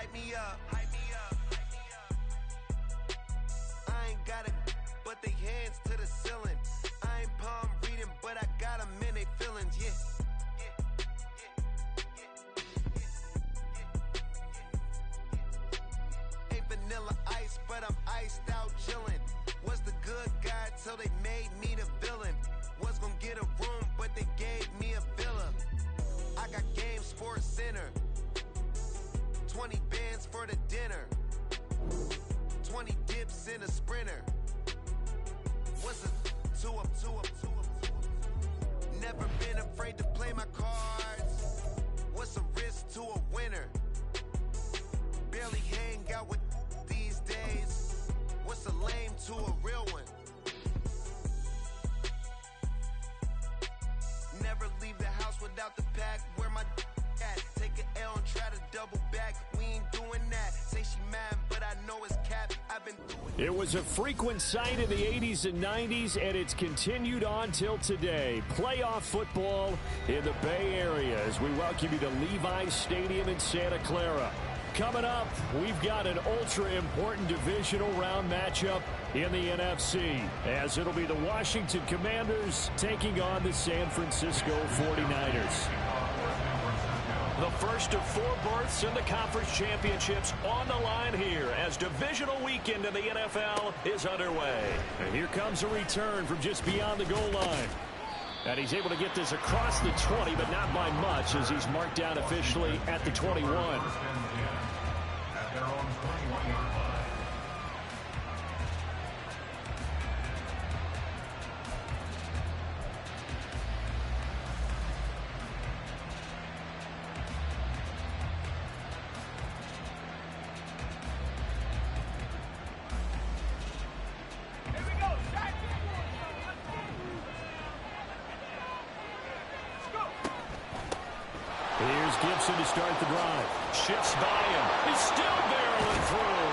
hype me up. I ain't got it, but they hands to the ceiling. I ain't palm reading, but I got them in they feelings, yeah. Ain't vanilla ice, but I'm iced out chillin'. Was the good guy till they made me the villain. Was gonna get a room, but they gave me a villa. I got Game Sports Center. 20 bands for the dinner. 20 dips in a sprinter. What's a two up? Never been afraid to play my cards. What's a risk to a winner? Barely hang out with these days. What's a lame to a real one? Never leave the house without the pack. Where my at? Take an L and try to double back. We ain't doing that. Say she mad, but I know it's cap. I've been doing. It was a frequent sight in the 80s and 90s, and it's continued on till today. Playoff football in the Bay Area as we welcome you to Levi's Stadium in Santa Clara. Coming up, we've got an ultra-important divisional round matchup in the NFC, as it'll be the Washington Commanders taking on the San Francisco 49ers. The first of 4 berths in the conference championships on the line here as divisional weekend in the NFL is underway. And here comes a return from just beyond the goal line. And he's able to get this across the 20, but not by much as he's marked down officially at the 21. Here's Gibson to start the drive. Shifts by him. He's still barreling through.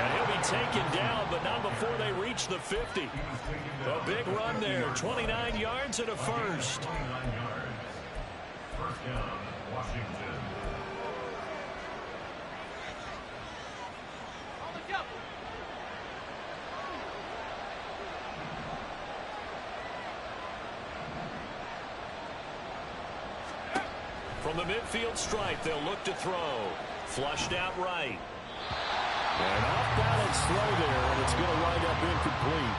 And he'll be taken down, but not before they reach the 50. A big run there. 29 yards and a first. First down, Washington. From the midfield stripe, they'll look to throw. Flushed out right. And off-balance throw there, and it's going to wind up incomplete.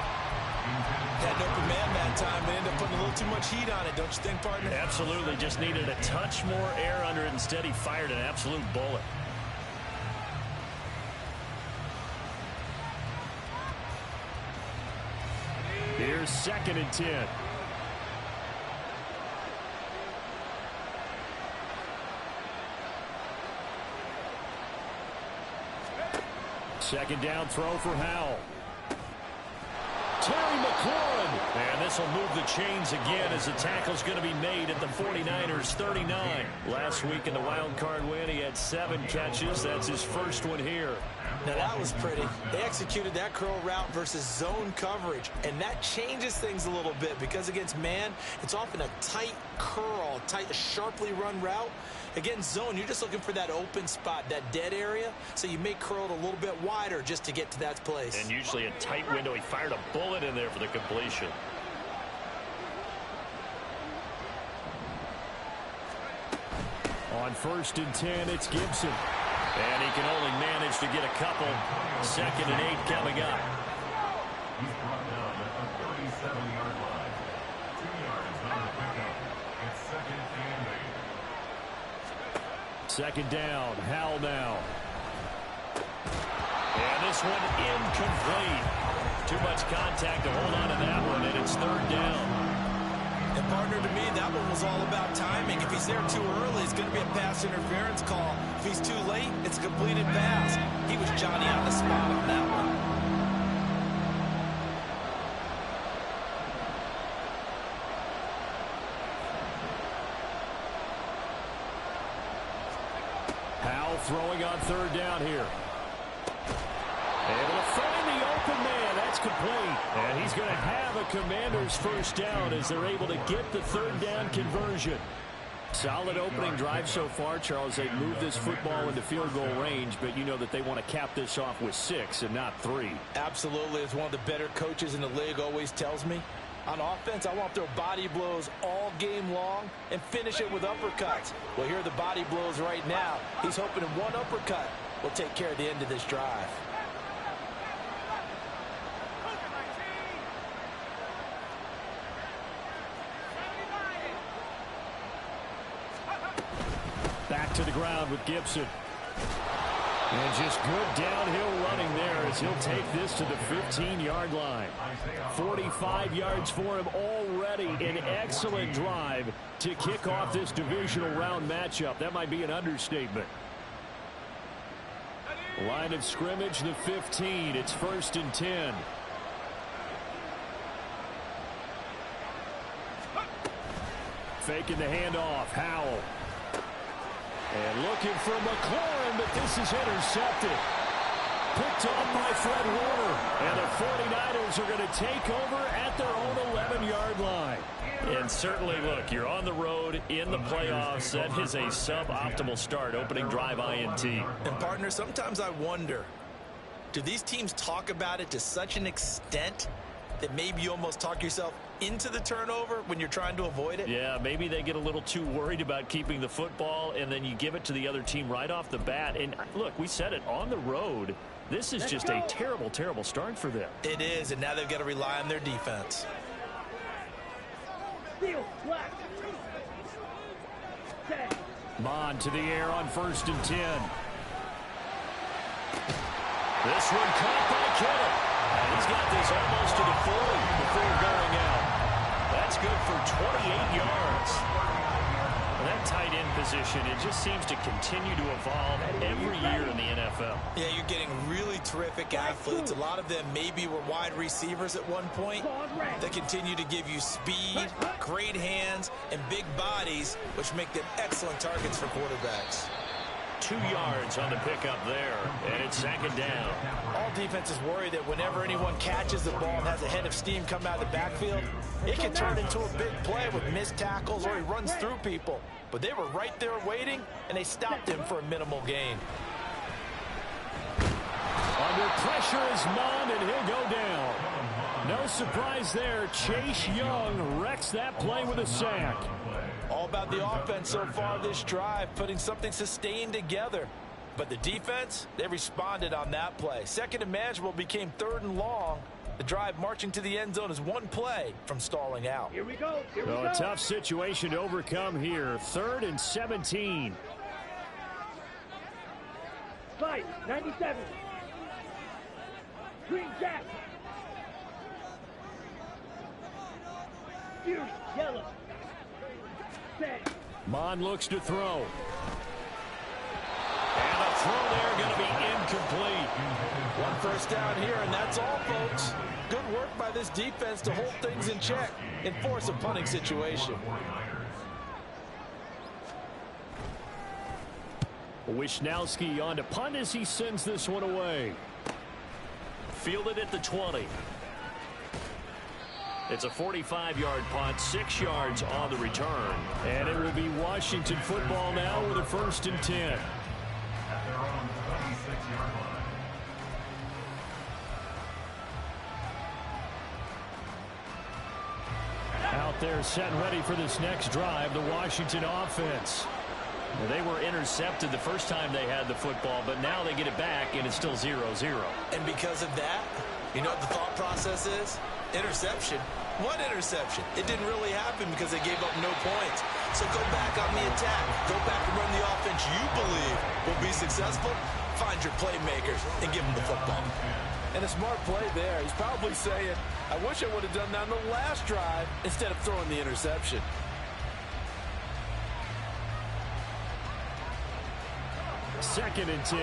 Had no command that time, but ended up putting a little too much heat on it, don't you think, partner? Absolutely. Just needed a touch more air under it. Instead, he fired an absolute bullet. Here's 2nd and 10. Second down throw for Howell. Terry McLaurin. And this will move the chains again as the tackle's going to be made at the 49ers 39. Last week in the wild card win, he had 7 catches. That's his first one here. Now that was pretty. They executed that curl route versus zone coverage, and that changes things a little bit because against man, it's often a tight curl, tight, sharply run route. Against zone, you're just looking for that open spot, that dead area, so you may curl it a little bit wider just to get to that place. And usually a tight window. He fired a bullet in there for the completion. On 1st and 10, it's Gibson. And he can only manage to get a couple. 2nd and 8 coming up. He's brought down at the 37-yard line. 2 yards on the pickup. It's 2nd and 8. 2nd down. Howell now. And this one incomplete. Too much contact to hold on to that one, and it's 3rd down. And partner, to me, that one was all about timing. If he's there too early, it's going to be a pass interference call. If he's too late, it's a completed pass. He was Johnny on the spot on that one. Howell throwing on 3rd down here. Able to find the open man. That's complete. And he's going to have a Commander's first down as they're able to get the 3rd down conversion. Solid opening drive so far, Charles. They've moved this football into field goal range, but you know that they want to cap this off with 6 and not 3. Absolutely. As one of the better coaches in the league always tells me, on offense, I want to throw body blows all game long and finish it with uppercuts. Well, here are the body blows right now. He's hoping one uppercut will take care of the end of this drive. Back to the ground with Gibson. And just good downhill running there as he'll take this to the 15-yard line. 45 yards for him already. An excellent drive to kick off this divisional round matchup. That might be an understatement. Line of scrimmage, the 15. It's 1st and 10. Faking the handoff. Howell. And looking for McLaurin, but this is intercepted. Picked off by Fred Warner. And the 49ers are going to take over at their own 11-yard line. And certainly, look, you're on the road in the playoffs. That is a suboptimal start, opening drive INT. And, partner, sometimes I wonder, do these teams talk about it to such an extent that maybe you almost talk yourself into the turnover when you're trying to avoid it? Yeah, maybe they get a little too worried about keeping the football, and then you give it to the other team right off the bat. And, look, we said it, on the road, this is just a terrible, terrible start for them. It is, and now they've got to rely on their defense. Mon to the air on 1st and 10. This one caught by Kittle. And he's got this almost to the 40 before going out. That's good for 28 yards. And that tight end position, it just seems to continue to evolve every year in the NFL. Yeah, you're getting really terrific athletes. A lot of them maybe were wide receivers at one point. They continue to give you speed, great hands, and big bodies, which make them excellent targets for quarterbacks. 2 yards on the pickup there, and it's 2nd down. All defenses worry that whenever anyone catches the ball and has a head of steam come out of the backfield, it can turn into a big play with missed tackles or he runs through people. But they were right there waiting, and they stopped him for a minimal gain. Under pressure is Mond, and he'll go down. No surprise there. Chase Young wrecks that play with a sack. All about the offense so far this drive, putting something sustained together. But the defense, they responded on that play. 2nd and manageable became 3rd and long. The drive marching to the end zone is one play from stalling out. Here we go. Here we go. A tough situation to overcome here. 3rd and 17. Fight, 97. Green Jack. Fierce yellow. Mon looks to throw. And the throw there going to be incomplete. 1 first down here, and that's all, folks. Good work by this defense to hold things in check and force a punting situation. Wisnowski on to punt as he sends this one away. Fielded at the 20. It's a 45-yard punt, 6 yards on the return. And it will be Washington football now with a 1st and 10. At their own 26-yard line. Out there set ready for this next drive, the Washington offense. Well, they were intercepted the first time they had the football, but now they get it back, and it's still 0-0. And because of that, you know what the thought process is? Interception. What interception? It didn't really happen because they gave up no points. So go back on the attack. Go back and run the offense you believe will be successful. Find your playmakers and give them the football. And a smart play there. He's probably saying, I wish I would have done that on the last drive instead of throwing the interception. Second and 10.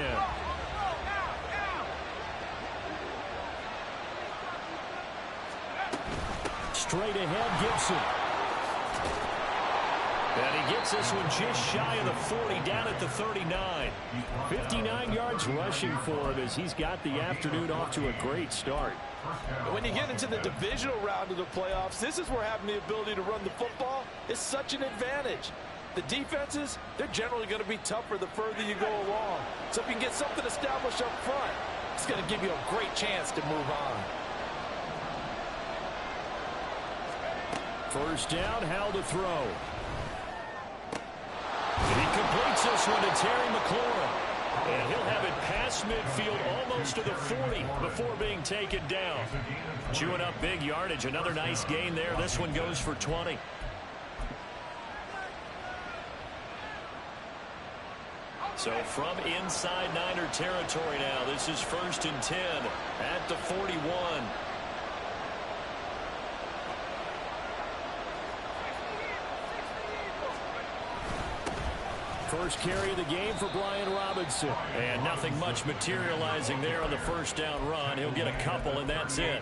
Straight ahead, Gibson. And he gets this one just shy of the 40, down at the 39. 59 yards rushing for him as he's got the afternoon off to a great start. When you get into the divisional round of the playoffs, this is where having the ability to run the football is such an advantage. The defenses, they're generally going to be tougher the further you go along. So if you can get something established up front, it's going to give you a great chance to move on. First down, Howell to throw. He completes this one to Terry McLaurin. And he'll have it past midfield almost to the 40 before being taken down. Chewing up big yardage. Another nice gain there. This one goes for 20. So from inside Niner territory now, this is 1st and 10 at the 41. First carry of the game for Brian Robinson. And nothing much materializing there on the first down run. He'll get a couple, and that's it.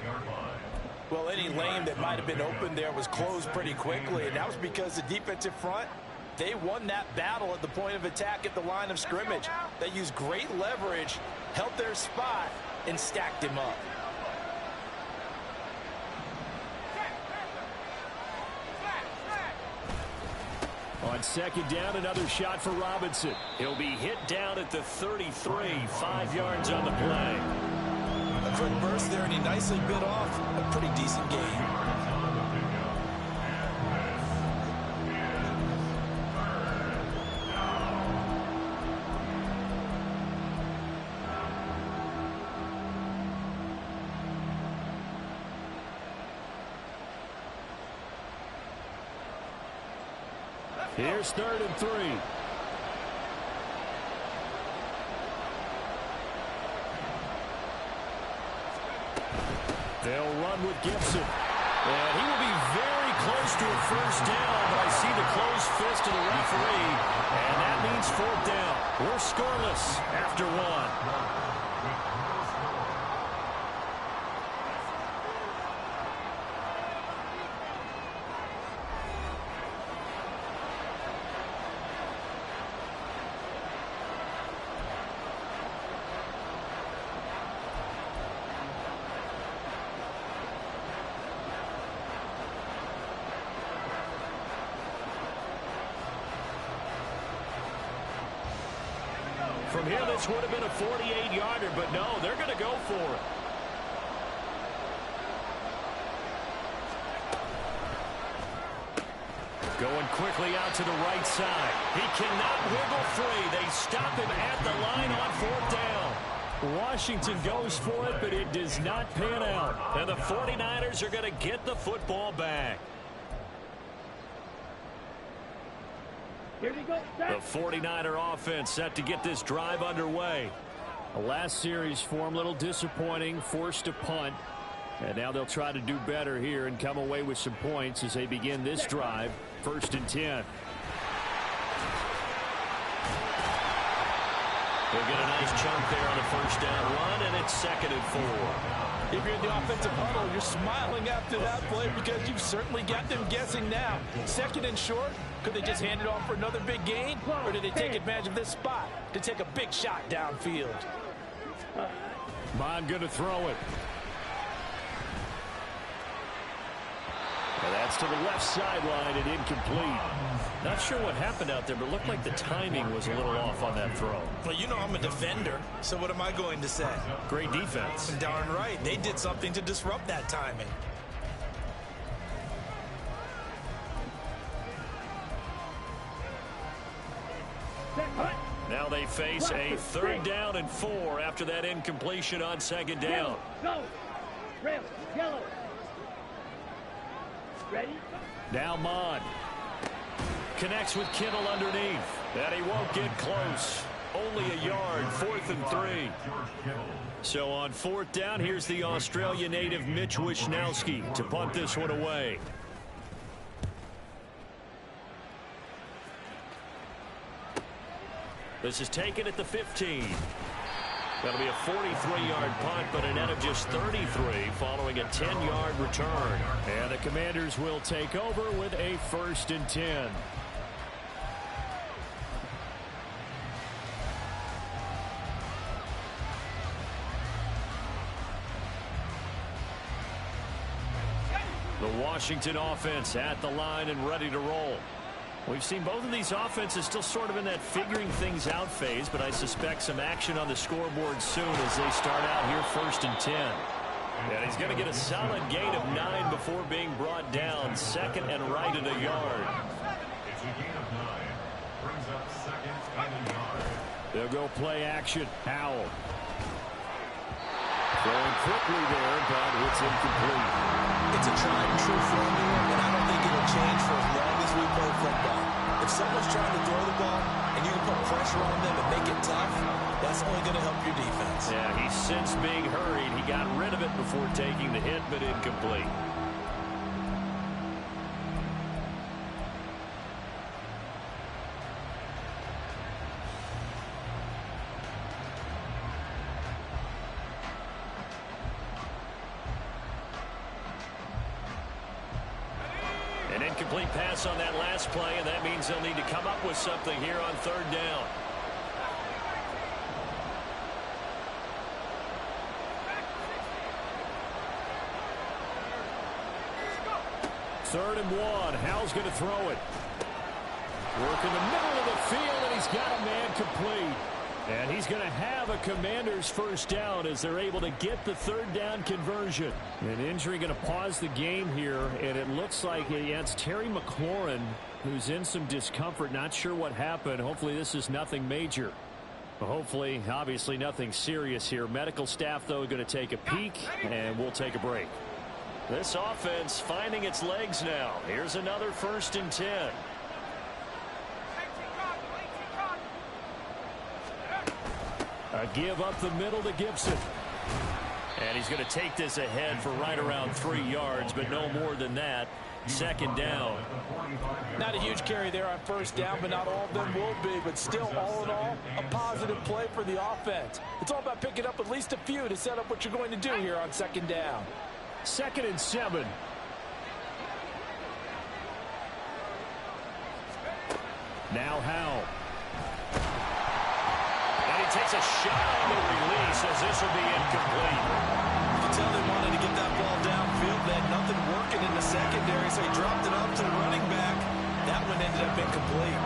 Well, any lane that might have been open there was closed pretty quickly, and that was because the defensive front, they won that battle at the point of attack at the line of scrimmage. They used great leverage, held their spot, and stacked him up. On second down, another shot for Robinson. He'll be hit down at the 33, 5 yards on the play. A quick burst there, and he nicely bit off a pretty decent gain. Here's 3rd and 3. They'll run with Gibson. And he will be very close to a first down, but I see the closed fist of the referee, and that means 4th down. We're scoreless after 1. From here, this would have been a 48-yarder, but no, they're going to go for it. Going quickly out to the right side. He cannot wiggle free. They stop him at the line on 4th down. Washington goes for it, but it does not pan out. And the 49ers are going to get the football back. Here we go. The 49er offense set to get this drive underway. The last series for him, a little disappointing, forced to punt. And now they'll try to do better here and come away with some points as they begin this drive. 1st and 10. They'll get a nice chunk there on the first down run, and it's 2nd and 4. If you're in the offensive huddle, you're smiling after that play because you've certainly got them guessing now. 2nd and short, could they just hand it off for another big gain? Or did they take advantage of this spot to take a big shot downfield? Bond going to throw it. And that's to the left sideline and incomplete. Not sure what happened out there, but it looked like the timing was a little off on that throw. Well, you know I'm a defender, so what am I going to say? Great defense. Darn right. They did something to disrupt that timing. Now they face a 3rd down and 4 after that incompletion on 2nd down. Go. Red, yellow. Ready? Now Mond connects with Kittle underneath. And he won't get close. Only a yard. 4th and 3. So on 4th down, here's the Australia native Mitch Wishnowsky to punt this one away. This is taken at the 15. That'll be a 43-yard punt, but a net of just 33 following a 10-yard return. And the Commanders will take over with a 1st and 10. The Washington offense at the line and ready to roll. We've seen both of these offenses still sort of in that figuring things out phase, but I suspect some action on the scoreboard soon as they start out here 1st and 10. And he's going to get a solid gain of 9 before being brought down. 2nd and right at a yard. It's a gain of 9. Brings up 2nd and a yard. They'll go play action. Howell. Throwing quickly there, but it's incomplete. It's a tried and true formula, and I don't think it'll change for as long as we play football. If someone's trying to throw the ball and you can put pressure on them and make it tough, that's only going to help your defense. Yeah, he's since being hurried. He got rid of it before taking the hit, but incomplete. An incomplete pass on that last play, and that means they'll need to come up with something here on 3rd down. Third and 1. Howell's going to throw it. Work in the middle of the field, and he's got a man complete. And he's going to have a Commander's first down as they're able to get the 3rd down conversion. An injury going to pause the game here, and it looks like it's Terry McLaurin who's in some discomfort. Not sure what happened. Hopefully this is nothing major. Hopefully, obviously nothing serious here. Medical staff, though, going to take a peek, and we'll take a break. This offense finding its legs now. Here's another 1st and 10. A give up the middle to Gibson. And he's going to take this ahead for right around 3 yards, but no more than that. 2nd down. Not a huge carry there on 1st down, but not all of them will be. But still, all in all, a positive play for the offense. It's all about picking up at least a few to set up what you're going to do here on 2nd down. 2nd and 7. Now Howell. And he takes a shot on the release as this will be incomplete. You can tell they wanted to get that ball downfield. They had nothing working in the secondary, so he dropped it off to the running back. That one ended up incomplete.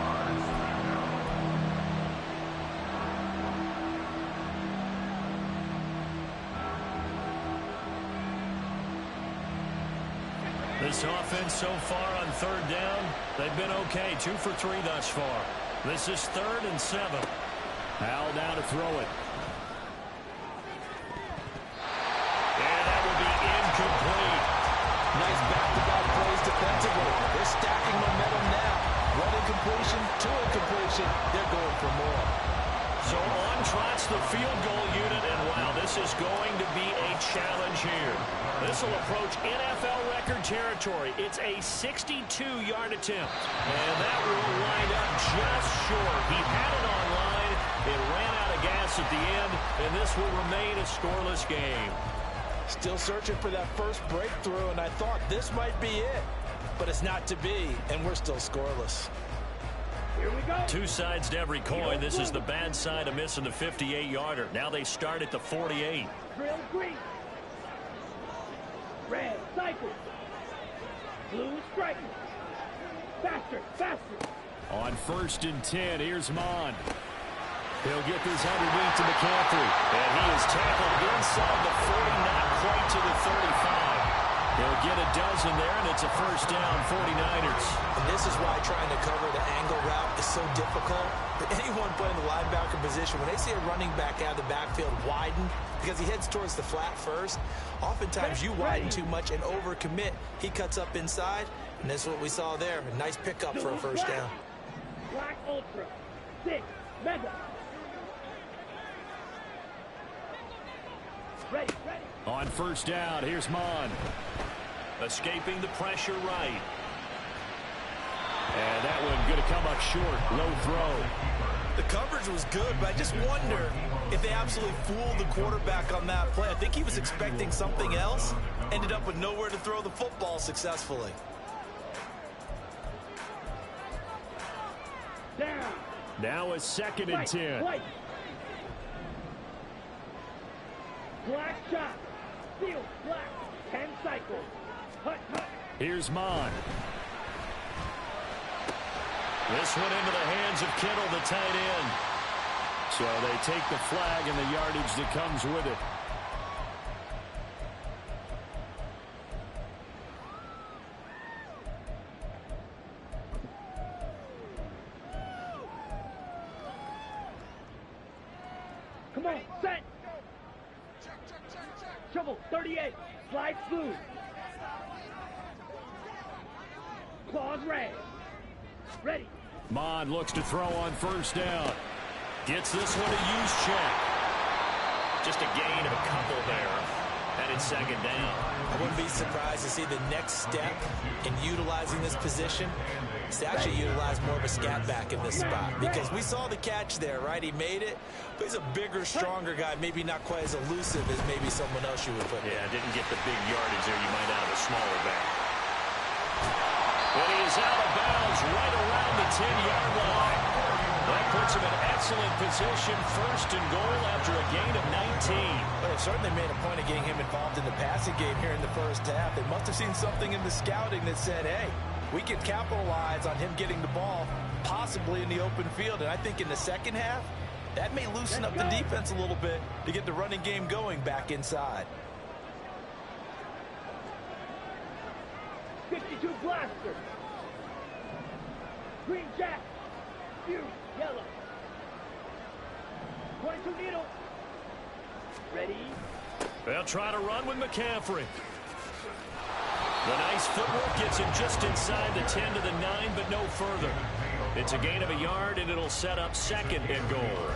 This offense so far on 3rd down, they've been okay. 2 for 3 thus far. This is 3rd and 7. Howell down to throw it. And that will be incomplete. Nice back-to-back plays defensively. They're stacking momentum now. One incompletion, 2 incompletion. They're going for more. So on trots the field goal unit, and wow, this is going to be a challenge here. This will approach NFL record territory. It's a 62-yard attempt. And that will wind up just short. He had it on line. It ran out of gas at the end, and this will remain a scoreless game. Still searching for that first breakthrough, and I thought this might be it. But it's not to be, and we're still scoreless. Here we go. 2 sides to every coin. This is the bad side of missing the 58-yarder. Now they start at the 48. Drill green. Red, cycle. Blue, striking. Faster, faster. On 1st and 10, here's Mond. He'll get this underneath to McCaffrey. And he is tackled inside the 40, not quite to the 35. He'll get a dozen there, and it's a first down, 49ers. And this is why trying to cover the angle route is so difficult. But anyone playing the linebacker position, when they see a running back out of the backfield widen, because he heads towards the flat first, oftentimes you widen too much and overcommit. He cuts up inside, and that's what we saw there. A nice pickup for a first down. Black Ultra. 6. Mega. Ready, ready. On first down, here's Mond. Escaping the pressure right. And that one going to come up short. Low throw. The coverage was good, but I just wonder if they absolutely fooled the quarterback on that play. I think he was expecting something else. Ended up with nowhere to throw the football successfully. Down. Now a 2nd and 10. White. Black shot. Field black. 10 cycles. Hut, hut. Here's Mond. This one into the hands of Kittle, the tight end. So they take the flag and the yardage that comes with it. Come on, set. Trouble, 38. Slide smooth. Claws red. Ready. Mond looks to throw on first down. Gets this one a use check. Just a gain of a couple there. And it's second down. I wouldn't be surprised to see the next step in utilizing this position is to actually utilize more of a scat back in this spot. Because we saw the catch there, right? He made it, but he's a bigger, stronger guy, maybe not quite as elusive as maybe someone else you would put there. Yeah, didn't get the big yardage there you might out of a smaller back. But he is out of bounds right around the 10-yard line. That puts him in excellent position, first and goal after a gain of 19. Well, they certainly made a point of getting him involved in the passing game here in the first half. They must have seen something in the scouting that said, hey, we can capitalize on him getting the ball, possibly in the open field. And I think in the second half, that may loosen up the defense a little bit to get the running game going back inside. 52 blaster. Green jack. Fuse yellow. 22 needle. Ready. They'll try to run with McCaffrey. The nice footwork gets him just inside the 10 to the 9, but no further. It's a gain of a yard, and it'll set up second and goal.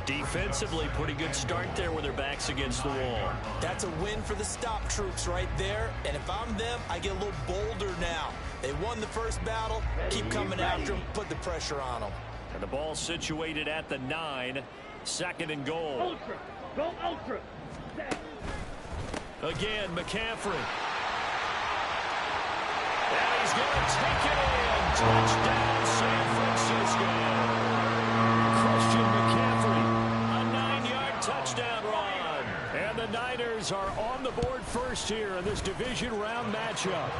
Defensively, pretty good start there with their backs against the wall. That's a win for the stop troops right there. And if I'm them, I get a little bolder now. They won the first battle. Keep coming after them. Put the pressure on them. And the ball situated at the 9. Second and goal. Ultra. Go ultra. Set. Again, McCaffrey. And he's going to take it in. Touchdown, San Francisco. Christian McCaffrey. A 9-yard touchdown run. And the Niners are on the board first here in this division round matchup.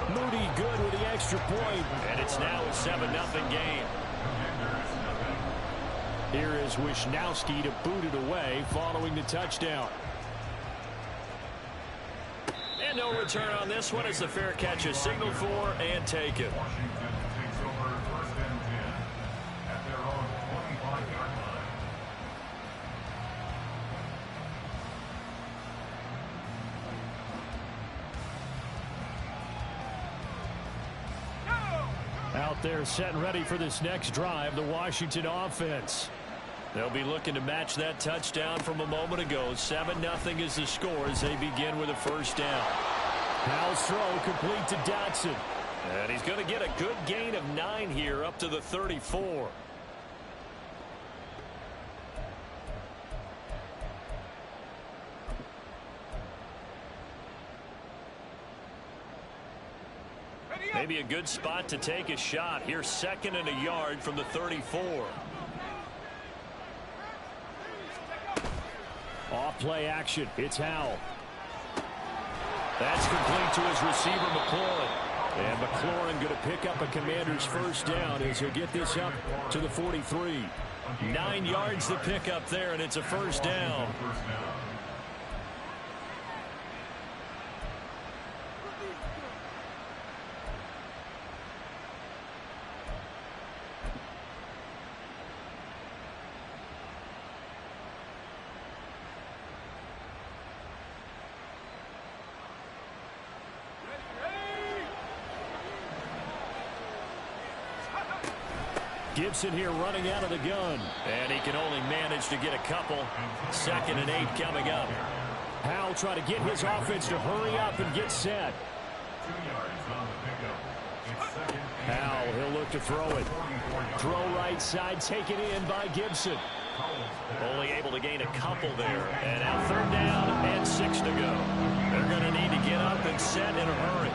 Moody good with the extra point. And it's now a 7-0 game. Here is Wisnowski to boot it away following the touchdown. And no return on this one as the fair catch is signaled for and taken. Washington takes over first and 10 at their own 25-yard line. Out there set and ready for this next drive, the Washington offense. They'll be looking to match that touchdown from a moment ago. 7-0 is the score as they begin with a first down. Howell's throw complete to Dotson. And he's going to get a good gain of 9 here up to the 34. Maybe a good spot to take a shot. Here's second and a yard from the 34. Off play action. It's Howell. That's complete to his receiver, McLaurin. And McLaurin going to pick up a Commander's first down as he'll get this up to the 43. 9 yards to pick up there, and it's a first down. Gibson here running out of the gun. And he can only manage to get a couple. 2nd and 8 coming up. Howell trying to get his offense to hurry up and get set. 2 yards on the pickup. It's second and Howell, he'll look to throw it. Throw right side, taken in by Gibson. Only able to gain a couple there. And now 3rd down and 6 to go. They're going to need to get up and set in a hurry.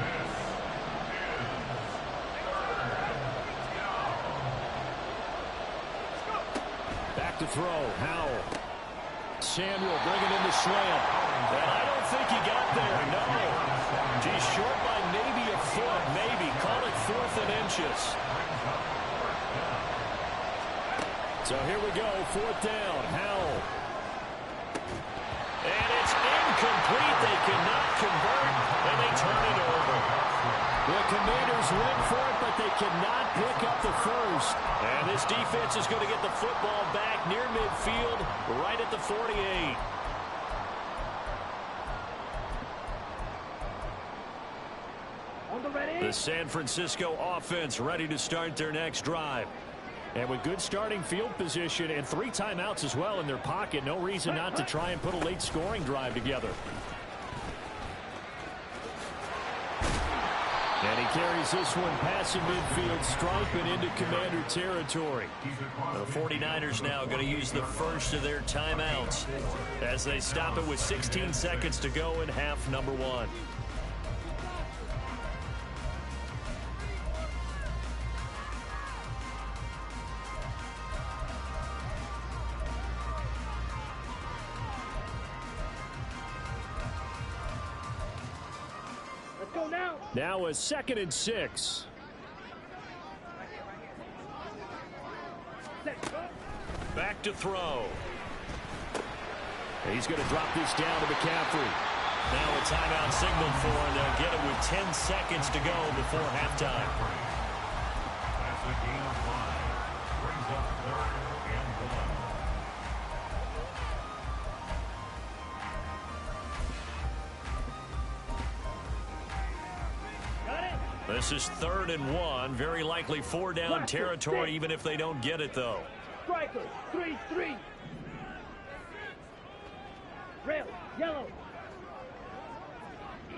To throw. Howell. Samuel bringing in the slant. And I don't think he got there. No. He's short by maybe a foot. Maybe. Call it 4th and inches. So here we go, 4th down. Howell. And it's incomplete. They cannot convert, and they turn it over. The Commanders went for it, but they cannot pick up the first. And this defense is going to get the football back near midfield, right at the 48. On the ready. The San Francisco offense ready to start their next drive. And with good starting field position and 3 timeouts as well in their pocket, no reason not to try and put a late scoring drive together. And he carries this one past the midfield stripe and into Commander territory. The 49ers now going to use the first of their timeouts as they stop it with 16 seconds to go in half number 1. Now a 2nd and 6. Back to throw. He's going to drop this down to McCaffrey. Now a timeout signaled for, and they'll get it with 10 seconds to go before halftime. That's a gain of 5. Brings up 3rd and 1. This is 3rd and 1. Very likely 4-down territory, even if they don't get it, though. Striker, 3-3. Rail, yellow.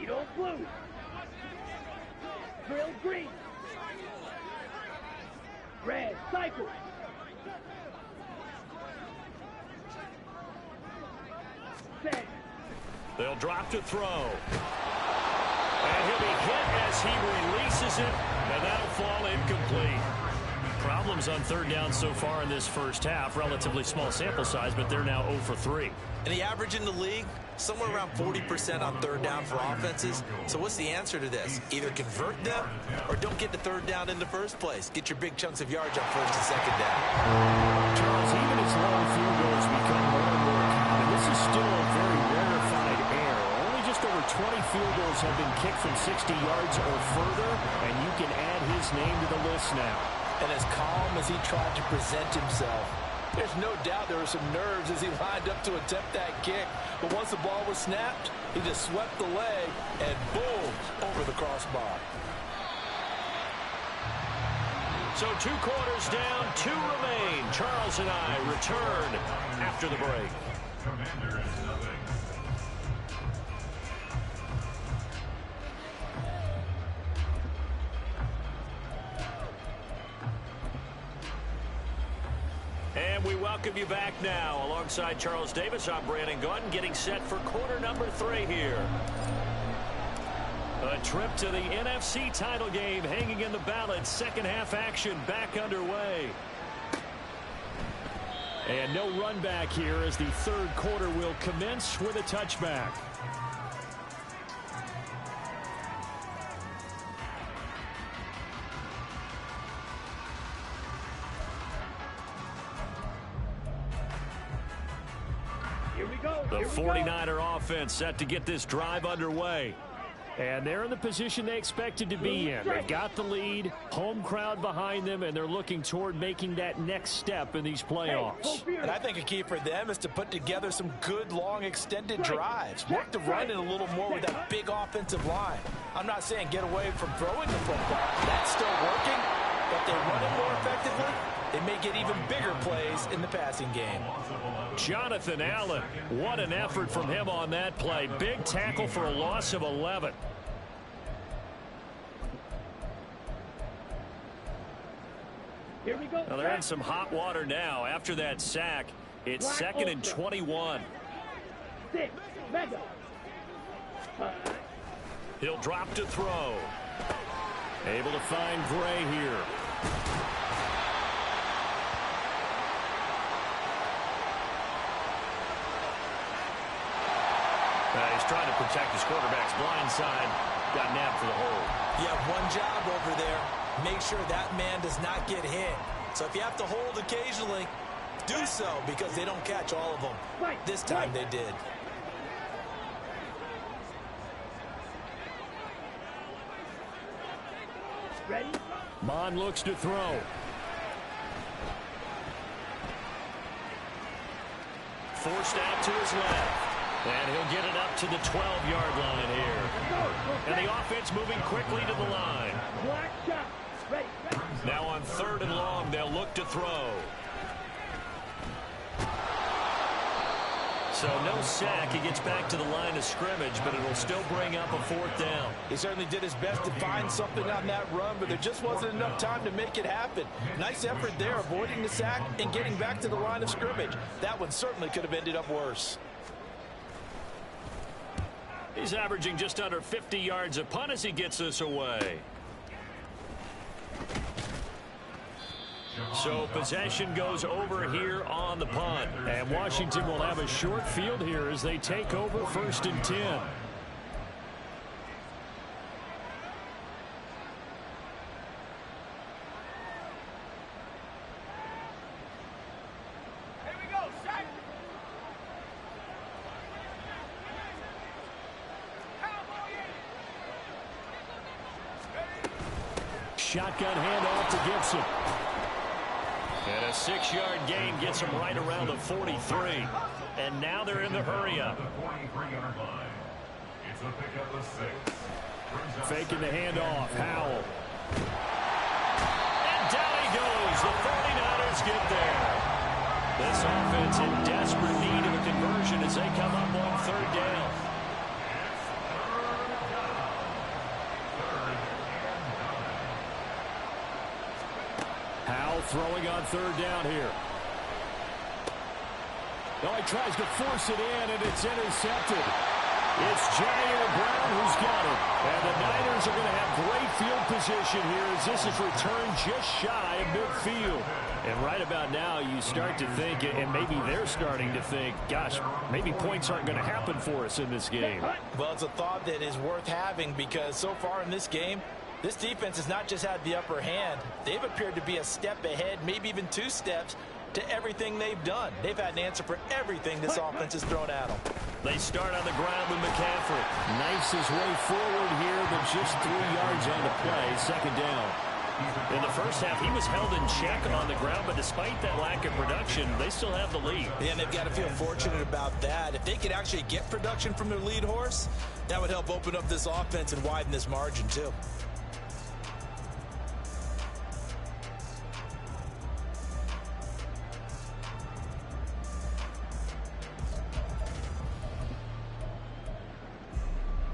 Edo, blue. Drill, green. Red, cycle. Set. They'll drop to throw. And he'll be hit as he releases it, and that'll fall incomplete. Problems on 3rd down so far in this first half. Relatively small sample size, but they're now 0 for 3. And the average in the league, somewhere around 40% on 3rd down for offenses. So what's the answer to this? Either convert them or don't get to 3rd down in the first place. Get your big chunks of yards on 1st and 2nd down. Charles, even as long field goals become more and more common, this is still a very rarefied air. Only just over 20 field goals have been kicked from 60 yards or further, and you can add his name to the list now. And as calm as he tried to present himself, there's no doubt there were some nerves as he lined up to attempt that kick. But once the ball was snapped, he just swept the leg and boom, over the crossbar. So 2 quarters down, 2 remain. Charles and I return after the break. Commanders nothing. And we welcome you back now. Alongside Charles Davis, I'm Brandon Gordon, getting set for quarter number 3 here. A trip to the NFC title game hanging in the balance. Second half action back underway. And no run back here as the 3rd quarter will commence with a touchback. The 49er offense set to get this drive underway. And they're in the position they expected to be in. They've got the lead, home crowd behind them, and they're looking toward making that next step in these playoffs. And I think a key for them is to put together some good, long, extended drives. Work the run in a little more with that big offensive line. I'm not saying get away from throwing the football. That's still working. But they run it more effectively, they may get even bigger plays in the passing game. Jonathan Allen, what an effort from him on that play. Big tackle for a loss of 11. Here we go. Well, they're in some hot water now. After that sack, it's 2nd and 21. 6, mega. He'll drop to throw. Able to find Gray here. He's trying to protect his quarterback's blind side. Got nabbed for the hold. You have one job over there. Make sure that man does not get hit. So if you have to hold occasionally, do so because they don't catch all of them. This time they did. Ready? Mon looks to throw. Forced out to his left. And he'll get it up to the 12-yard line here. And the offense moving quickly to the line. Black shot. Ready. Now on 3rd and long, they'll look to throw. So no sack. He gets back to the line of scrimmage, but it'll still bring up a 4th down. He certainly did his best to find something on that run, but there just wasn't enough time to make it happen. Nice effort there, avoiding the sack and getting back to the line of scrimmage. That one certainly could have ended up worse. He's averaging just under 50 yards a punt as he gets this away. So possession goes over here on the punt. And Washington will have a short field here as they take over 1st and 10. Shotgun handoff to Gibson. And a 6-yard gain gets him right around the 43. And now they're in the hurry-up. It's a pickup of 6. Faking the handoff. Howell. And down he goes. The 49ers get there. This offense in desperate need of a conversion as they come up on 3rd down. Howell throwing on 3rd down here. Oh, he tries to force it in, and it's intercepted. It's Jair Brown who's got it. And the Niners are going to have great field position here as this is returned just shy of midfield. And right about now, you start to think, and maybe they're starting to think, gosh, maybe points aren't going to happen for us in this game. Well, it's a thought that is worth having because so far in this game, this defense has not just had the upper hand. They've appeared to be a step ahead, maybe even 2 steps, to everything they've done. They've had an answer for everything this offense has thrown at them. They start on the ground with McCaffrey. Knifes his way forward here, but just 3 yards on the play. 2nd down. In the first half, he was held in check on the ground, but despite that lack of production, they still have the lead. Yeah, and they've got to feel fortunate about that. If they could actually get production from their lead horse, that would help open up this offense and widen this margin, too.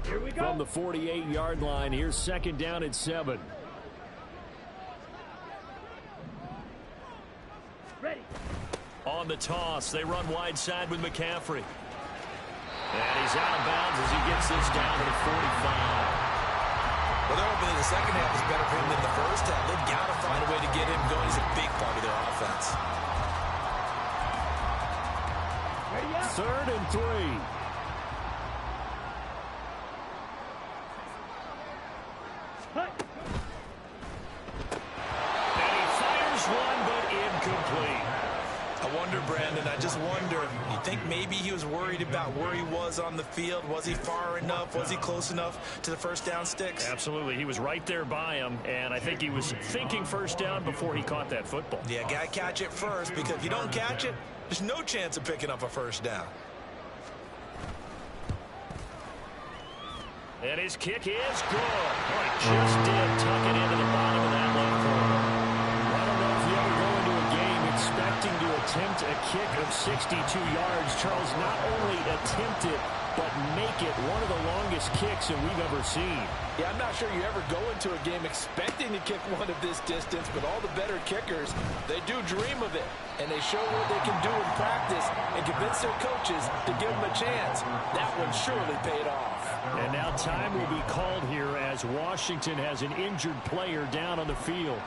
Here we go. From the 48-yard line, here's 2nd down and 7. Ready. On the toss, they run wide side with McCaffrey. And he's out of bounds as he gets this down to the 45. Well, they're hoping that the second half is better for him than the first half. They've got to find a way to get him going. He's a big part of their offense. 3rd and 3. Brandon, I just wonder, you think maybe he was worried about where he was on the field? Was he far enough? Was he close enough to the 1st down sticks? Absolutely. He was right there by him, and I think he was thinking 1st down before he caught that football. Yeah, got to catch it first, because if you don't catch it, there's no chance of picking up a 1st down. And his kick is good. Oh, he just did tuck it into the bottom of that left corner. I don't know if you ever go into a game expecting to attempt a kick of 62 yards. Charles, not only attempt it, but make it one of the longest kicks that we've ever seen. Yeah, I'm not sure you ever go into a game expecting to kick one of this distance, but all the better kickers, they do dream of it, and they show what they can do in practice and convince their coaches to give them a chance. That one surely paid off. And now time will be called here as Washington has an injured player down on the field.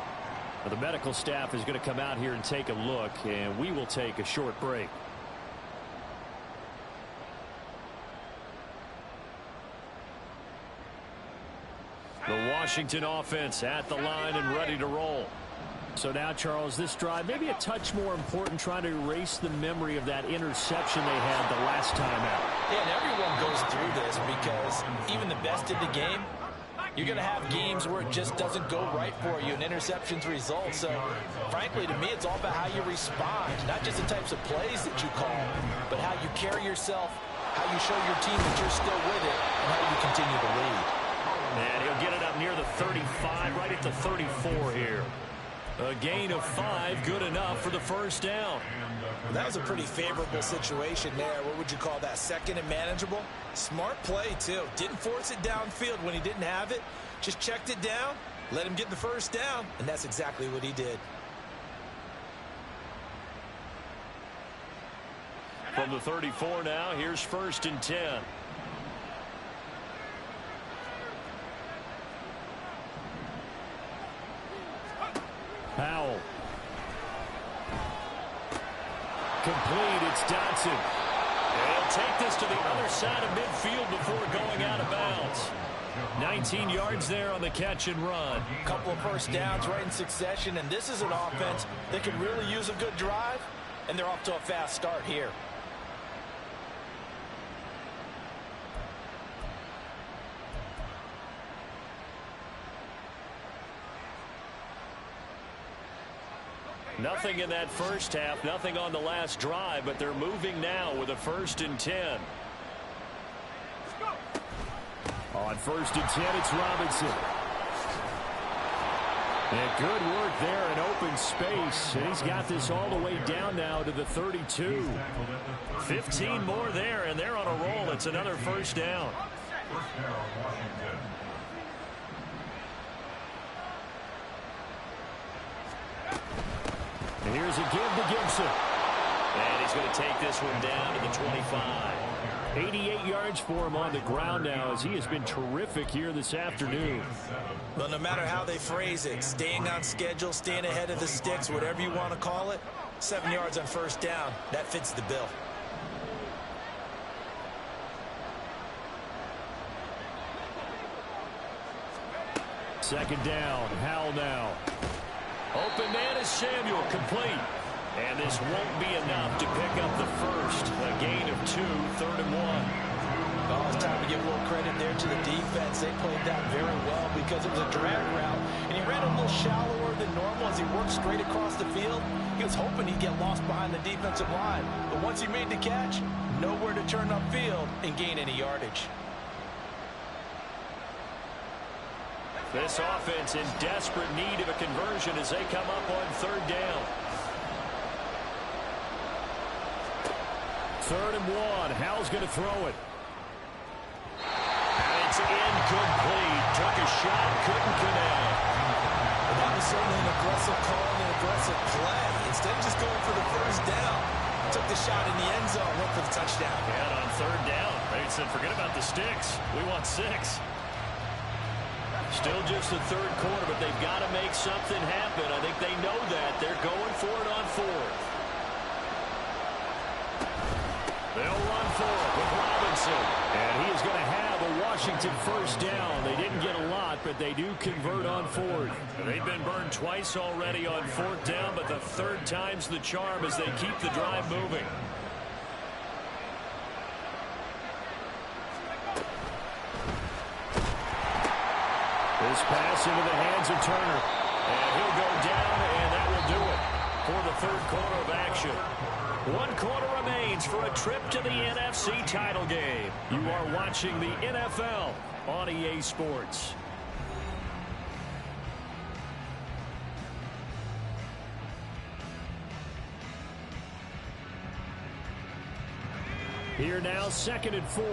Now, the medical staff is going to come out here and take a look, and we will take a short break. The Washington offense at the line and ready to roll. So now, Charles, this drive maybe a touch more important, trying to erase the memory of that interception they had the last time out. Yeah, and everyone goes through this because even the best in the game, you're going to have games where it just doesn't go right for you, and interceptions result. So, frankly, to me, it's all about how you respond, not just the types of plays that you call, but how you carry yourself, how you show your team that you're still with it, and how you continue to lead. And he'll get it up near the 35, right at the 34 here. A gain of 5, good enough for the first down. Well, that was a pretty favorable situation there. What would you call that? Second and manageable? Smart play, too. Didn't force it downfield when he didn't have it. Just checked it down, let him get the first down, and that's exactly what he did. From the 34 now, here's 1st and 10. Powell. Complete. It's Dotson. And he'll take this to the other side of midfield before going out of bounds. 19 yards there on the catch and run. A couple of first downs right in succession, and this is an offense that could really use a good drive, and they're off to a fast start here. Nothing in that first half, nothing on the last drive, but they're moving now with a 1st and 10. On 1st and 10, it's Robinson. And good work there in open space. And he's got this all the way down now to the 32. 15 more there, and they're on a roll. It's another first down. And here's a give to Gibson. And he's going to take this one down to the 25. 88 yards for him on the ground now, as he has been terrific here this afternoon. Well, no matter how they phrase it, staying on schedule, staying ahead of the sticks, whatever you want to call it, 7 yards on first down, that fits the bill. Second down, Howell now. Open man is Samuel, complete. And this won't be enough to pick up the first. A gain of 2, 3rd and 1. Oh, it's time to give a little credit there to the defense. They played that very well because it was a drag route, and he ran a little shallower than normal as he worked straight across the field. He was hoping he'd get lost behind the defensive line, but once he made the catch, nowhere to turn upfield and gain any yardage. This offense in desperate need of a conversion as they come up on 3rd down. 3rd and 1. Howell's going to throw it. And it's incomplete. Took a shot, couldn't connect. And that was certainly an aggressive call and an aggressive play. Instead of just going for the first down, took the shot in the end zone, went for the touchdown. And on 3rd down, they said, forget about the sticks. We want 6. Still just the 3rd quarter, but they've got to make something happen. I think they know that. They're going for it on 4th. They'll run for it with Robinson. And he is going to have a Washington first down. They didn't get a lot, but they do convert on 4th. They've been burned twice already on 4th down, but the 3rd time's the charm as they keep the drive moving. This pass into the hands of Turner. And he'll go down, and that will do it for the 3rd quarter of action. 1 quarter remains for a trip to the NFC title game. You are watching the NFL on EA Sports. Here now, 2nd and 4.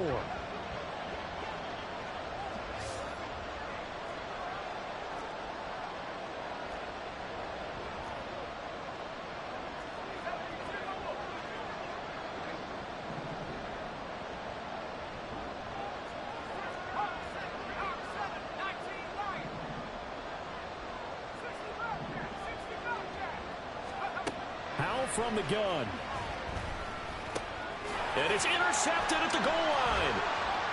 From the gun. And it's intercepted at the goal line.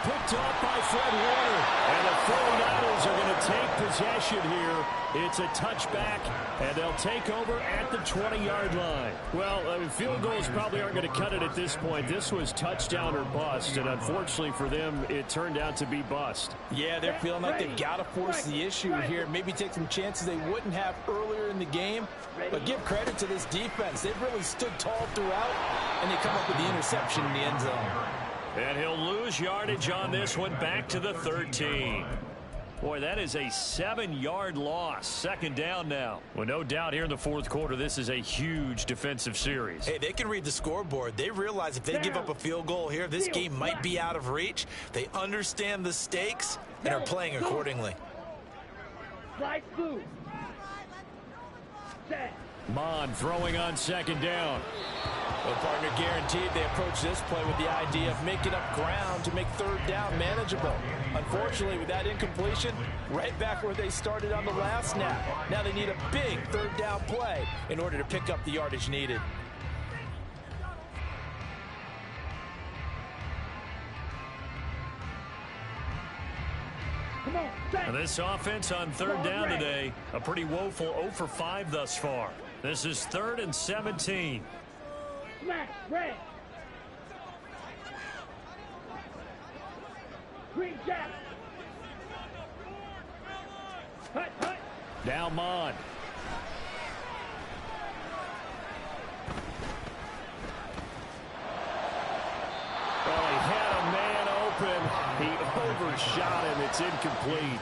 picked off by Fred Warner. And the 49ers are going to take possession here. It's a touchback, and they'll take over at the 20-yard line. Well, I mean, field goals probably aren't going to cut it at this point. This was touchdown or bust, and unfortunately for them, it turned out to be bust. Yeah, they're feeling like they've got to force the issue here. Maybe take some chances they wouldn't have earlier in the game. But give credit to this defense. They've really stood tall throughout, and they come up with the interception in the end zone. And he'll lose yardage on this one, back to the 13. Boy, that is a 7-yard loss. Second down now. Well, no doubt here in the fourth quarter, this is a huge defensive series. Hey, they can read the scoreboard. They realize if they give up a field goal here, this game might be out of reach. They understand the stakes and are playing accordingly. Slide through. Set. Mon throwing on second down. Well, partner, guaranteed they approach this play with the idea of making up ground to make third down manageable. Unfortunately, with that incompletion, right back where they started on the last snap. Now they need a big third down play in order to pick up the yardage needed. Come on, set. And this offense on third down today, a pretty woeful 0 for 5 thus far. This is 3rd and 17. Smash, red. Green jack. Hut, hut. Now Mon. Well, he had a man open. He overshot him. It's incomplete.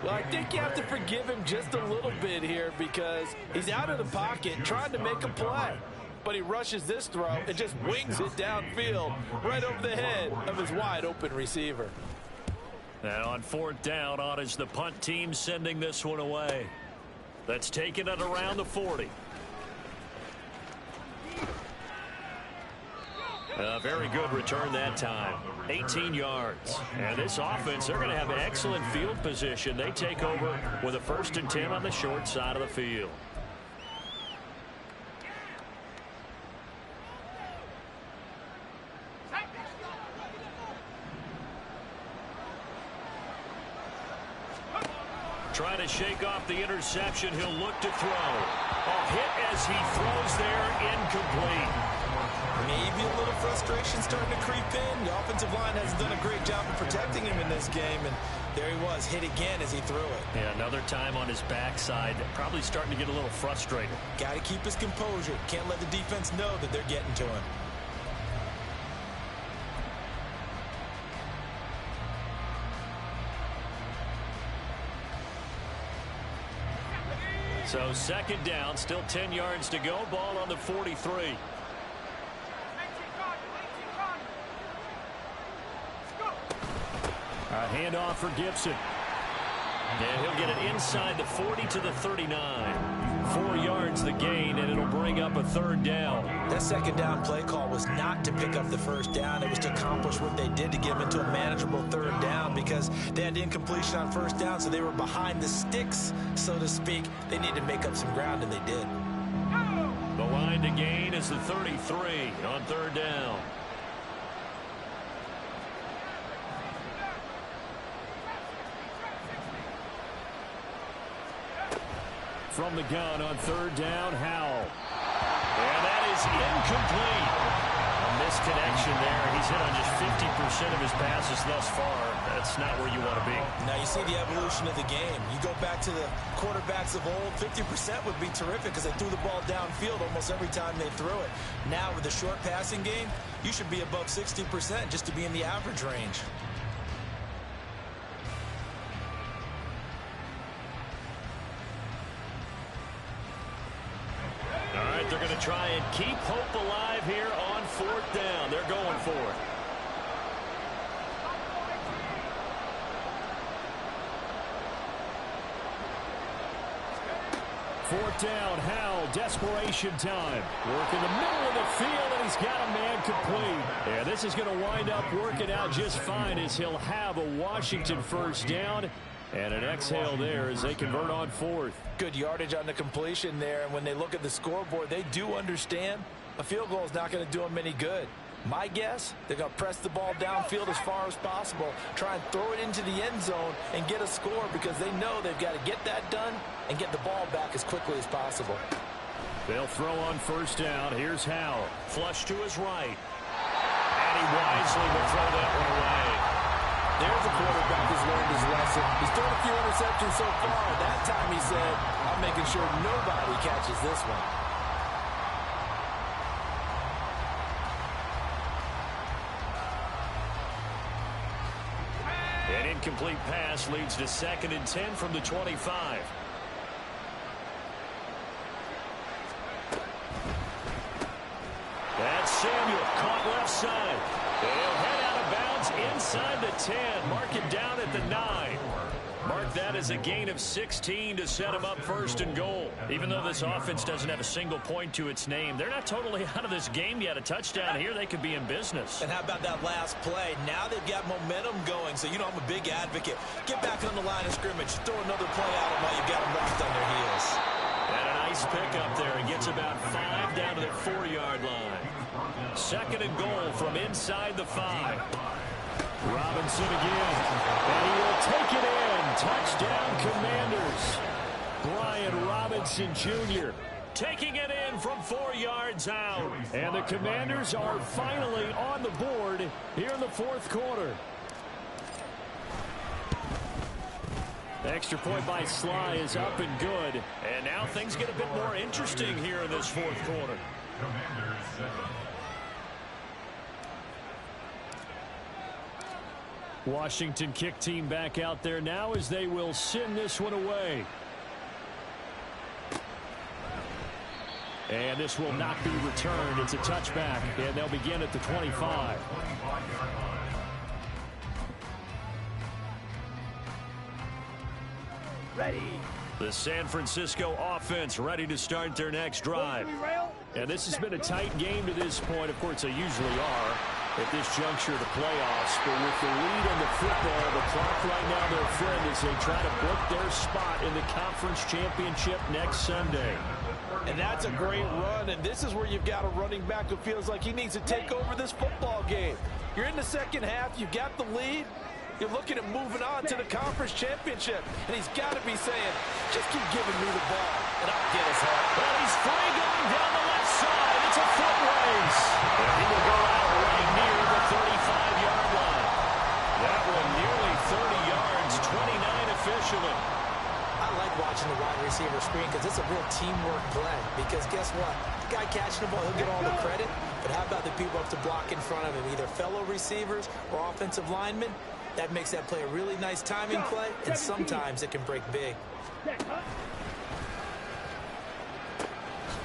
Well, I think you have to forgive him just a little bit here because he's out of the pocket trying to make a play. But he rushes this throw and just wings it downfield right over the head of his wide-open receiver. And on 4th down, on is the punt team sending this one away. That's taken at around the 40. A very good return that time. 18 yards. And this offense, they're going to have excellent field position. They take over with a 1st and 10 on the short side of the field. Trying to shake off the interception. He'll look to throw. A hit as he throws there, incomplete. Maybe a little frustration starting to creep in. The offensive line hasn't done a great job of protecting him in this game, and there he was, hit again as he threw it. Yeah, another time on his backside, probably starting to get a little frustrated. Got to keep his composure. Can't let the defense know that they're getting to him. So 2nd down, still 10 yards to go. Ball on the 43. A handoff for Gibson. And he'll get it inside the 40 to the 39. 4 yards the gain, and it'll bring up a 3rd down. That 2nd down play call was not to pick up the 1st down. It was to accomplish what they did to get them into a manageable 3rd down because they had incompletion on 1st down, so they were behind the sticks, so to speak. They needed to make up some ground, and they did. The line to gain is the 33 on 3rd down. From the gun on 3rd down, Howell. And that is incomplete. A misconnection there. He's hit on just 50% of his passes thus far. That's not where you want to be. Now you see the evolution of the game. You go back to the quarterbacks of old, 50% would be terrific because they threw the ball downfield almost every time they threw it. Now with the short passing game, you should be above 60% just to be in the average range. They're going to try and keep hope alive here on 4th down. They're going for it. Fourth down, Howell, desperation time. Work in the middle of the field, and he's got a man complete. Yeah, this is going to wind up working out just fine as he'll have a Washington 1st down. And an exhale there as they convert on 4th. Good yardage on the completion there. And when they look at the scoreboard, they do understand a field goal is not going to do them any good. My guess, they're going to press the ball downfield as far as possible, try and throw it into the end zone and get a score because they know they've got to get that done and get the ball back as quickly as possible. They'll throw on first down. Here's Howell. Flush to his right. And he wisely will throw that one away. There's a quarterback who's learned his lesson. He's thrown a few interceptions so far. That time he said, I'm making sure nobody catches this one. An incomplete pass leads to 2nd and 10 from the 25. That's Samuel, caught left side. They'll head out of bounds inside the 10. Mark it down at the 9. Mark that as a gain of 16 to set him up 1st and goal. Even though this offense doesn't have a single point to its name, they're not totally out of this game yet. A touchdown here, they could be in business. And how about that last play? Now they've got momentum going, so you know I'm a big advocate. Get back on the line of scrimmage. Throw another play at them while you've got them locked on their heels. And a nice pickup there. It gets about 5 down to the 4-yard line. 2nd and goal from inside the 5. Robinson again. And he will take it in. Touchdown, Commanders. Brian Robinson Jr. taking it in from 4 yards out. And the Commanders are finally on the board here in the 4th quarter. The extra point by Sly is up and good. And now things get a bit more interesting here in this 4th quarter. Commanders 7. Washington kick team back out there now as they will send this one away. And this will not be returned. It's a touchback, and they'll begin at the 25. Ready. The San Francisco offense ready to start their next drive. And this has been a tight game to this point. Of course, they usually are at this juncture of the playoffs. But with the lead on the football, the clock right now their friend as they try to book their spot in the conference championship next Sunday. And that's a great run, and this is where you've got a running back who feels like he needs to take over this football game. You're in the second half, you've got the lead, you're looking at moving on to the conference championship, and he's got to be saying, just keep giving me the ball, and I'll get us home. Well, he's free going down the left side. It's a foot race. And he will go out right near the 35-yard line. That one nearly 30 yards, 29 officially. I like watching the wide receiver screen because it's a real teamwork play. Because guess what? The guy catching the ball, he'll get all the credit. But how about the people up to block in front of him, either fellow receivers or offensive linemen? That makes that play a really nice timing play, and sometimes it can break big.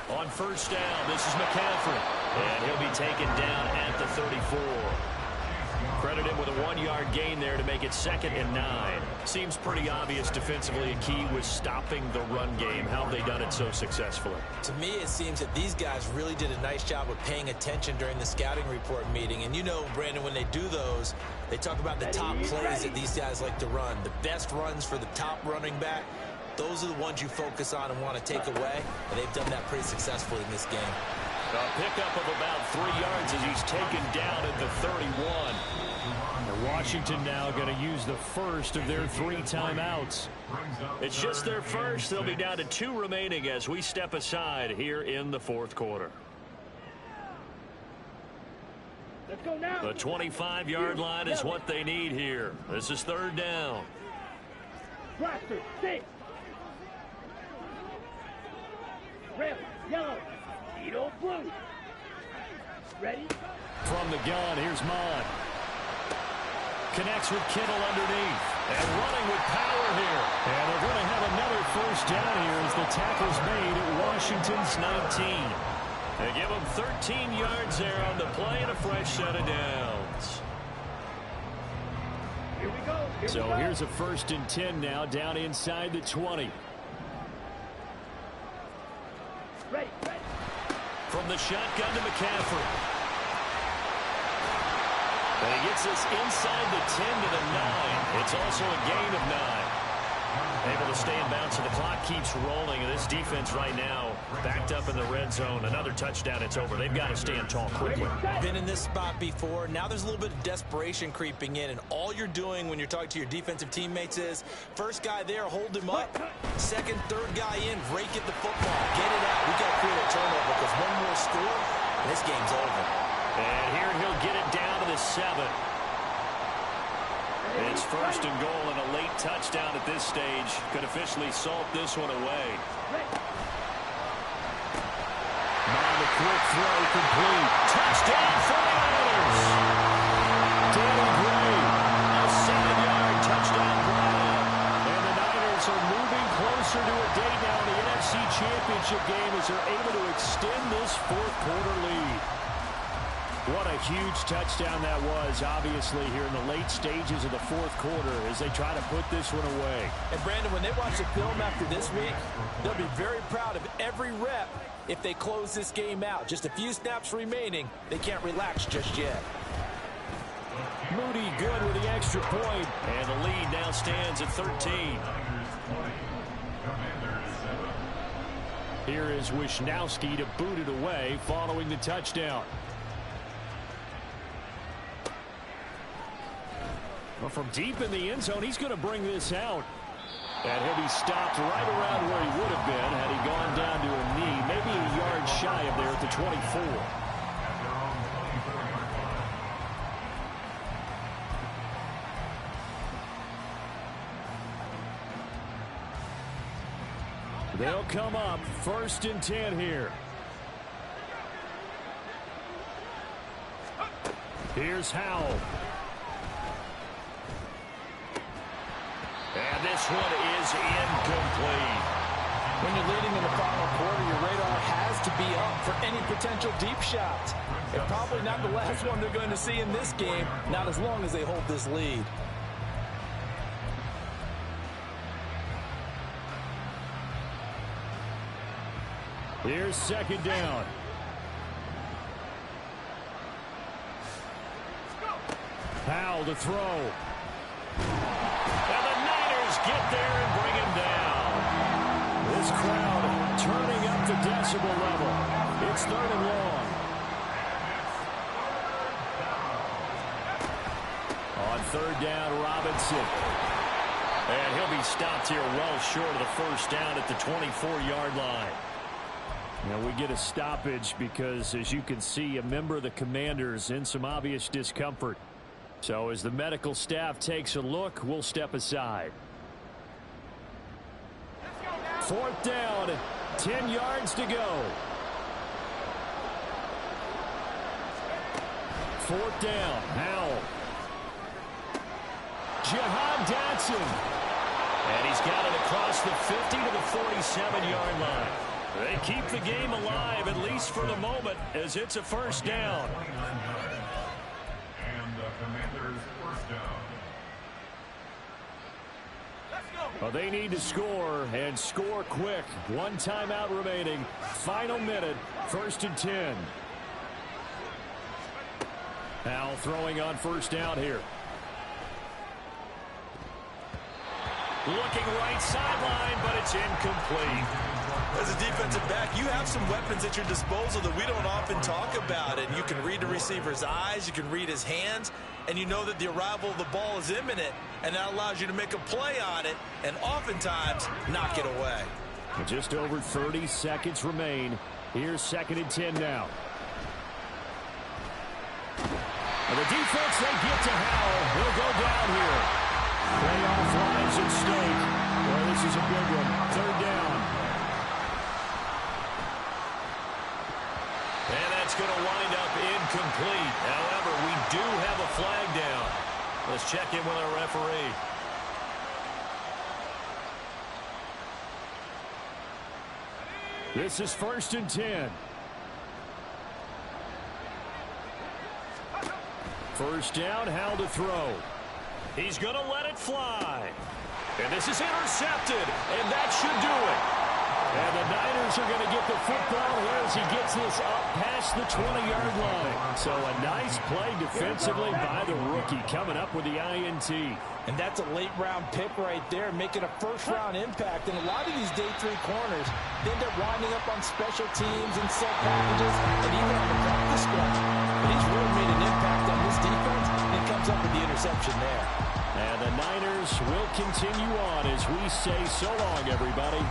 On first down, this is McCaffrey. And he'll be taken down at the 34. Credit him with a 1-yard gain there to make it 2nd and 9. Seems pretty obvious defensively a key was stopping the run game. How have they done it so successfully? To me, it seems that these guys really did a nice job of paying attention during the scouting report meeting. And you know, Brandon, when they do those, they talk about the top plays that these guys like to run. The best runs for the top running back, those are the ones you focus on and want to take away. And they've done that pretty successfully in this game. A pickup of about 3 yards as he's taken down at the 31. And Washington now going to use the first of their 3 timeouts. It's just their first. They'll be down to 2 remaining as we step aside here in the 4th quarter. Let's go now. The 25-yard line is what they need here. This is 3rd down. Blaster, 6. Red, yellow, Edo, blue. Ready? From the gun, here's Mond. Connects with Kittle underneath. And running with power here. And they're going to have another first down here as the tackle's made at Washington's 19. They give them 13 yards there on the play and a fresh set of downs. Here we go. So here's a 1st and 10 now down inside the 20. Ready. From the shotgun to McCaffrey. And he gets this inside the 10 to the 9. It's also a gain of 9. Able to stay in bounds, so the clock keeps rolling. And this defense right now Backed up in the red zone. Another touchdown, it's over. They've got to stand tall quickly. Been in this spot before. Now there's a little bit of desperation creeping in, and all you're doing when you're talking to your defensive teammates is, first guy there, hold him up. Second, third guy in, rake at the football. Get it out. We got to create a turnover because one more score, and this game's over. And here he'll get it down to the 7. It's first and goal, and a late touchdown at this stage could officially salt this one away. Now the quick throw complete. Touchdown 49ers! Danny Gray, a 7-yard touchdown grab. And the Niners are moving closer to a date now in the NFC Championship game as they're able to extend this fourth-quarter lead. What a huge touchdown that was, obviously, here in the late stages of the fourth quarter as they try to put this one away. And, Brandon, when they watch the film after this week, they'll be very proud of every rep if they close this game out. Just a few snaps remaining. They can't relax just yet. Moody good with the extra point, and the lead now stands at 13. Here is Wisnowski to boot it away following the touchdown. Well, from deep in the end zone, he's going to bring this out. And he'll be stopped right around where he would have been had he gone down to a knee, maybe a yard shy of there at the 24. They'll come up first and 10 here. Here's Howell. And this one is incomplete. When you're leading in the final quarter, your radar has to be up for any potential deep shots. And probably not the last one they're going to see in this game, not as long as they hold this lead. Here's second down. Howell to throw. And the Niners get there and bring him down. This crowd turning up the decibel level. It's third and long. On third down, Robinson. And he'll be stopped here well short of the first down at the 24-yard line. Now we get a stoppage because, as you can see, a member of the Commanders in some obvious discomfort. So as the medical staff takes a look, we'll step aside. Fourth down, 10 yards to go. Fourth down, Howell. Jahan Dotson. And he's got it across the 50 to the 47-yard line. They keep the game alive, at least for the moment, as it's a first down. And the Commanders' first down. Well, they need to score, and score quick. One timeout remaining. Final minute, first and 10. Howell throwing on first down here. Looking right sideline, but it's incomplete. As a defensive back, you have some weapons at your disposal that we don't often talk about. And you can read the receiver's eyes, you can read his hands, and you know that the arrival of the ball is imminent, and that allows you to make a play on it and oftentimes knock it away. Just over 30 seconds remain. Here's second and 10 now. And the defense, they get to Howell. He'll go down here. Playoff lives at stake. Well, this is a big one. Third down. And that's going to wind up incomplete. However, we do have a flag down. Let's check in with our referee. This is first and 10. First down, Howell to throw. He's going to let it fly. And this is intercepted, and that should do it. And the Niners are going to get the football here as he gets this up past past the 20-yard line. So a nice play defensively by the rookie, coming up with the INT. And that's a late-round pick right there, making a first-round impact. And a lot of these day 3 corners, they end up winding up on special teams and set packages and even on the practice squad. But he's really made an impact on this defense, and he comes up with the interception there. And the Niners will continue on as we say so long, everybody.